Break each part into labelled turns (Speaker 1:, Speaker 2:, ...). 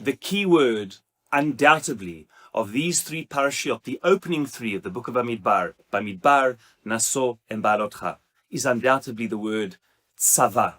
Speaker 1: The key word, undoubtedly, of these three parashiot, the opening three of the book of Bamidbar, Naso, and Behaalotecha, is undoubtedly the word tzava,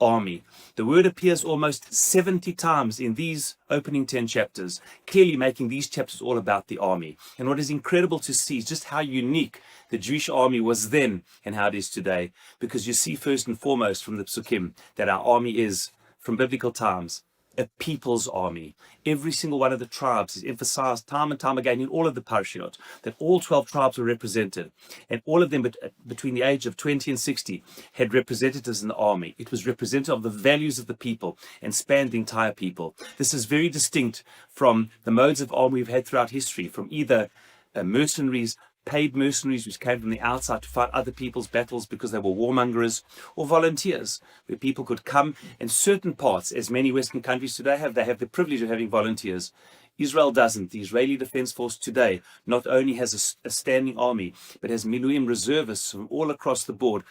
Speaker 1: army. The word appears almost 70 times in these opening 10 chapters, clearly making these chapters all about the army. And what is incredible to see is just how unique the Jewish army was then and how it is today. Because you see first and foremost from the Psukim that our army is, from biblical times, a people's army. Every single one of the tribes is emphasized time and time again in all of the parashiot, that all 12 tribes were represented, and all of them between the age of 20 and 60 had representatives in the army. It was representative of the values of the people and spanned the entire people. This is very distinct from the modes of army we've had throughout history, from either mercenaries, paid mercenaries which came from the outside to fight other people's battles because they were warmongers, or volunteers, where people could come, and certain parts, as many Western countries today have, they have the privilege of having volunteers. Israel doesn't. The Israeli Defense Force today not only has a standing army, but has miluim reservists from all across the board,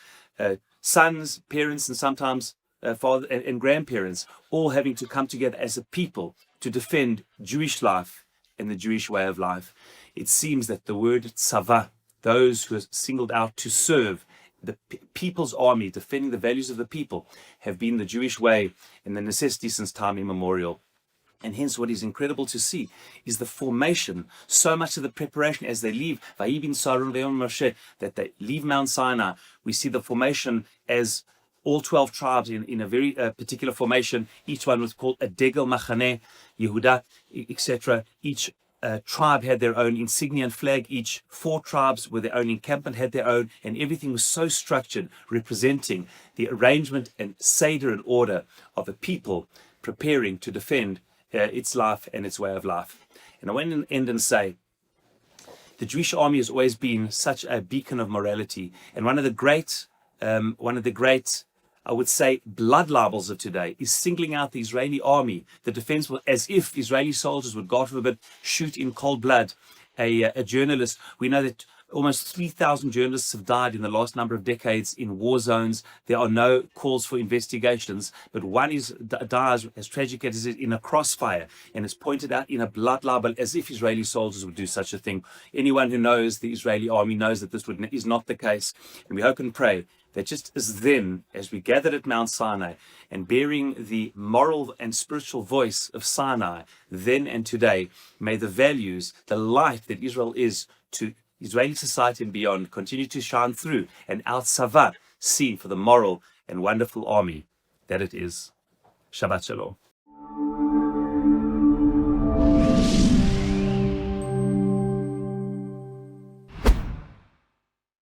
Speaker 1: sons, parents, and sometimes father and grandparents, all having to come together as a people to defend Jewish life and the Jewish way of life. It seems that the word tzava, those who are singled out to serve the people's army, defending the values of the people, have been the Jewish way and the necessity since time immemorial. And hence what is incredible to see is the formation, so much of the preparation as they leave, that they leave Mount Sinai. We see the formation as all 12 tribes in a very particular formation. Each one was called a Degel Machane, Yehuda, etc. Each tribe had their own insignia and flag. Each 4 tribes with their own encampment had their own, and everything was so structured, representing the arrangement and seder and order of a people preparing to defend its life and its way of life. And I want to end and say, the Jewish army has always been such a beacon of morality, and one of the great, I would say, blood libels of today is singling out the Israeli army, the defense, as if Israeli soldiers would, God forbid, shoot in cold blood a journalist. We know that almost 3,000 journalists have died in the last number of decades in war zones. There are no calls for investigations, but one dies as tragic as it is in a crossfire, and is pointed out in a blood libel as if Israeli soldiers would do such a thing. Anyone who knows the Israeli army knows that this is not the case, and we hope and pray that just as then, as we gathered at Mount Sinai and bearing the moral and spiritual voice of Sinai, then and today, may the values, the light that Israel is to Israeli society and beyond continue to shine through, and our tzava seen for the moral and wonderful army that it is. Shabbat Shalom.